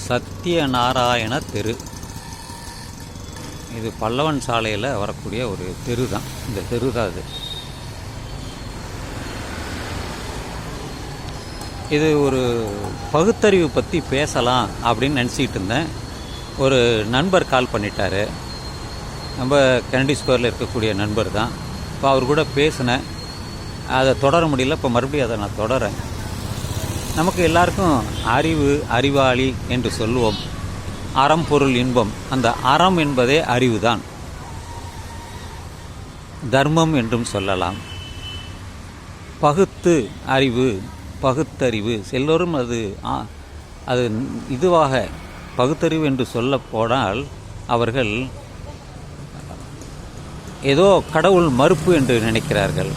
சத்யநாராயண தெரு. இது பல்லவன் சாலையில் வரக்கூடிய ஒரு தெரு தான். இந்த தெரு தான் இது. இது ஒரு பகுத்தறிவு பற்றி பேசலாம் அப்படின்னு நினச்சிக்கிட்டு இருந்தேன். ஒரு நண்பர் கால் பண்ணிட்டார். நம்ம கெனடி ஸ்கொயரில் இருக்கக்கூடிய நண்பர் தான். இப்போ அவர் கூட பேசினேன். அதை தொடர முடியல. இப்போ மறுபடியும் அதை நான் தொடரேன். நமக்கு எல்லாருக்கும் அறிவு, அறிவாளி என்று சொல்லுவோம். அறம், பொருள், இன்பம். அந்த அறம் என்பதே அறிவு தான். தர்மம் என்றும் சொல்லலாம். பகுத்து அறிவு, பகுத்தறிவு எல்லோரும் அது இதுவாக பகுத்தறிவு என்று சொல்ல போனால் அவர்கள் ஏதோ கடவுள் மறுப்பு என்று நினைக்கிறார்கள்,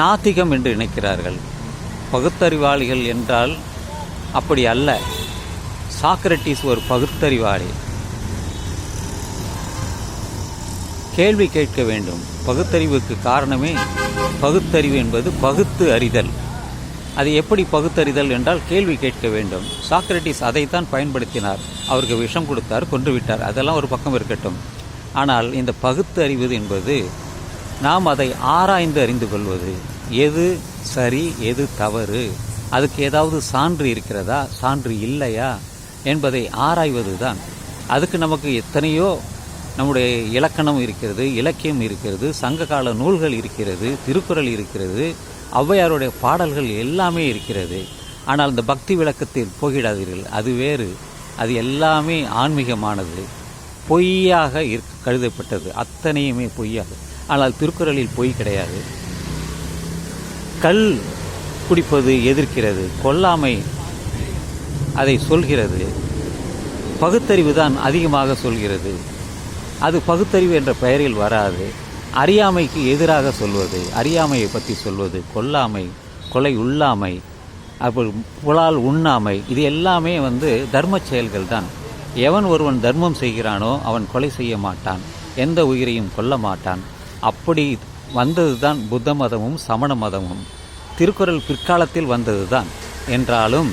நாத்திகம் என்று நினைக்கிறார்கள். பகுத்தறிவாளிகள் என்றால் அப்படி அல்ல. சாக்ரட்டிஸ் ஒரு பகுத்தறிவாளி. கேள்வி கேட்க வேண்டும். பகுத்தறிவுக்கு காரணமே பகுத்தறிவு என்பது பகுத்து அறிதல். அது எப்படி பகுத்தறிதல் என்றால் கேள்வி கேட்க வேண்டும். சாக்ரட்டிஸ் அதைத்தான் பயன்படுத்தினார். அவருக்கு விஷம் கொடுத்தார், கொன்று விட்டார். அதெல்லாம் ஒரு பக்கம் இருக்கட்டும். ஆனால் இந்த பகுத்து அறிவது என்பது நாம் அதை ஆராய்ந்து அறிந்து கொள்வது. எது சரி, எது தவறு, அதுக்கு ஏதாவது சான்று இருக்கிறதா, சான்று இல்லையா என்பதை ஆராய்வது தான். அதுக்கு நமக்கு எத்தனையோ நம்முடைய இலக்கணம் இருக்கிறது, இலக்கியம் இருக்கிறது, சங்ககால நூல்கள் இருக்கிறது, திருக்குறள் இருக்கிறது, ஔவையாருடைய பாடல்கள் எல்லாமே இருக்கிறது. ஆனால் இந்த பக்தி விளக்கத்தில் போகிடாதீர்கள். அது வேறு. அது எல்லாமே ஆன்மீகமானது. பொய்யாக கருதப்பட்டது. அத்தனையுமே பொய்யாக. ஆனால் திருக்குறளில் பொய் கிடையாது. கல் குடிப்பது எதிர்க்கிறது, கொல்லாமை அதை சொல்கிறது. பகுத்தறிவு தான் அதிகமாக சொல்கிறது. அது பகுத்தறிவு என்ற பெயரில் வராது. அறியாமைக்கு எதிராக சொல்வது, அறியாமையை பற்றி சொல்வது, கொல்லாமை, கொலை, உள்ளாமை, அப்போ புலால் உண்ணாமை, இது எல்லாமே தர்ம செயல்கள் தான். எவன் ஒருவன் தர்மம் செய்கிறானோ அவன் கொலை செய்ய மாட்டான், எந்த உயிரையும் கொல்ல மாட்டான். அப்படி வந்தது தான் புத்த மதமும் சமண மதமும். திருக்குறள் பிற்காலத்தில் வந்தது தான் என்றாலும்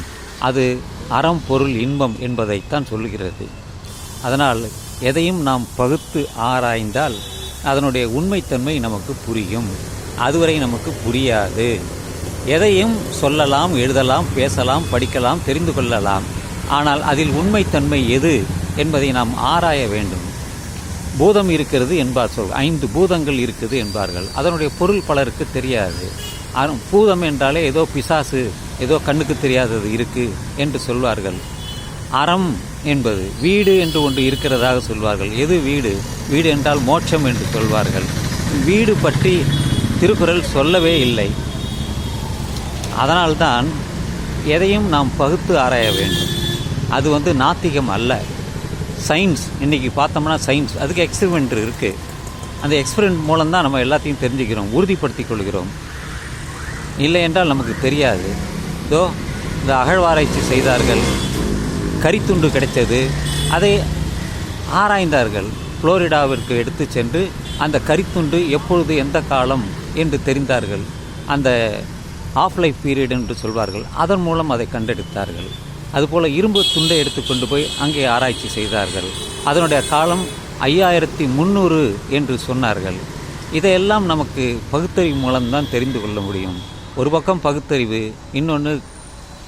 அது அறம், பொருள், இன்பம் என்பதைத்தான் சொல்லுகிறது. அதனால் எதையும் நாம் பகுத்து ஆராய்ந்தால் அதனுடைய உண்மைத்தன்மை நமக்கு புரியும். அதுவரை நமக்கு புரியாது. எதையும் சொல்லலாம், எழுதலாம், பேசலாம், படிக்கலாம், தெரிந்து கொள்ளலாம். ஆனால் அதில் உண்மைத்தன்மை எது என்பதை நாம் ஆராய வேண்டும். பூதம் இருக்கிறது என்பார் சொல். 5 பூதங்கள் இருக்குது என்பார்கள். அதனுடைய பொருள் பலருக்கு தெரியாது. பூதம் என்றாலே ஏதோ பிசாசு, ஏதோ கண்ணுக்கு தெரியாதது இருக்குது என்று சொல்வார்கள். அறம் என்பது வீடு என்று ஒன்று இருக்கிறதாக சொல்வார்கள். எது வீடு? வீடு என்றால் மோட்சம் என்று சொல்வார்கள். வீடு பற்றி திருக்குறள் சொல்லவே இல்லை. அதனால்தான் எதையும் நாம் பகுத்து ஆராய வேண்டும். அது நாத்திகம் அல்ல. சயின்ஸ் இன்றைக்கி பார்த்தோம்னா சயின்ஸ் அதுக்கு எக்ஸ்பெரிமெண்ட் இருக்குது. அந்த எக்ஸ்பெரிமெண்ட் மூலம்தான் நம்ம எல்லாத்தையும் தெரிஞ்சுக்கிறோம், உறுதிப்படுத்தி கொள்கிறோம். இல்லை என்றால் நமக்கு தெரியாது. இதோ இந்த அகழ்வாராய்ச்சி செய்தார்கள், கரித்துண்டு கிடைத்தது. அதை ஆராய்ந்தார்கள். புளோரிடாவிற்கு எடுத்து சென்று அந்த கரித்துண்டு எப்பொழுது, எந்த காலம் என்று தெரிந்தார்கள். அந்த ஆஃப் லைஃப் பீரியட் என்று சொல்வார்கள். அதன் மூலம் அதை கண்டெடுத்தார்கள். அதுபோல் இரும்பு துண்டை எடுத்துக்கொண்டு போய் அங்கே ஆராய்ச்சி செய்தார்கள். அதனுடைய காலம் 5300 என்று சொன்னார்கள். இதையெல்லாம் நமக்கு பகுத்தறிவு மூலம்தான் தெரிந்து கொள்ள முடியும். ஒரு பக்கம் பகுத்தறிவு, இன்னொன்று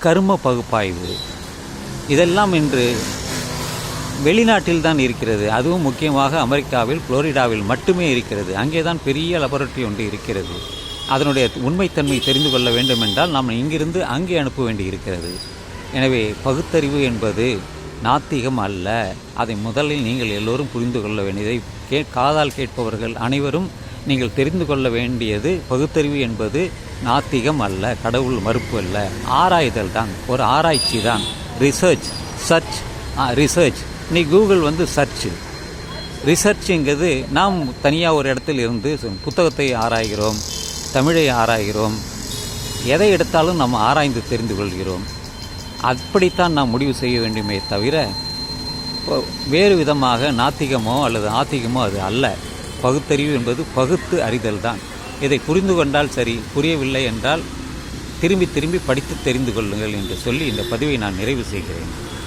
கர்ம பகுப்பாய்வு. இதெல்லாம் இன்று வெளிநாட்டில் தான் இருக்கிறது. அதுவும் முக்கியமாக அமெரிக்காவில், புளோரிடாவில் மட்டுமே இருக்கிறது. அங்கே தான் பெரிய லெபரட்டரி ஒன்று இருக்கிறது. அதனுடைய உண்மைத்தன்மை தெரிந்து கொள்ள வேண்டும் என்றால் நாம் இங்கிருந்து அங்கே அனுப்ப வேண்டி இருக்கிறது. எனவே பகுத்தறிவு என்பது நாத்திகம் அல்ல. அதை முதலில் நீங்கள் எல்லோரும் புரிந்து கொள்ள வேண்டியதை காதால் கேட்பவர்கள் அனைவரும் நீங்கள் தெரிந்து கொள்ள வேண்டியது, பகுத்தறிவு என்பது நாத்திகம் அல்ல, கடவுள் மறுப்பு அல்ல, ஆராய்தல் தான், ஒரு ஆராய்ச்சி தான். ரிசர்ச். நீ கூகுள் சர்ச்சு. ரிசர்ச்சுங்கிறது நாம் தனியாக ஒரு இடத்தில் இருந்து புத்தகத்தை ஆராய்கிறோம், தமிழை ஆராய்கிறோம். எதை எடுத்தாலும் நாம் ஆராய்ந்து தெரிந்து கொள்கிறோம். அப்படித்தான் நாம் முடிவு செய்ய வேண்டுமே தவிர வேறு விதமாக நாத்திகமோ அல்லது ஆத்திகமோ அது அல்ல. பகுத்தறிவு என்பது பகுத்து அறிதல் தான். இதை புரிந்து கொண்டால் சரி, புரியவில்லை என்றால் திரும்பி திரும்பி படித்து தெரிந்து கொள்ளுங்கள் என்று சொல்லி இந்த பதிவை நான் நிறைவு செய்கிறேன்.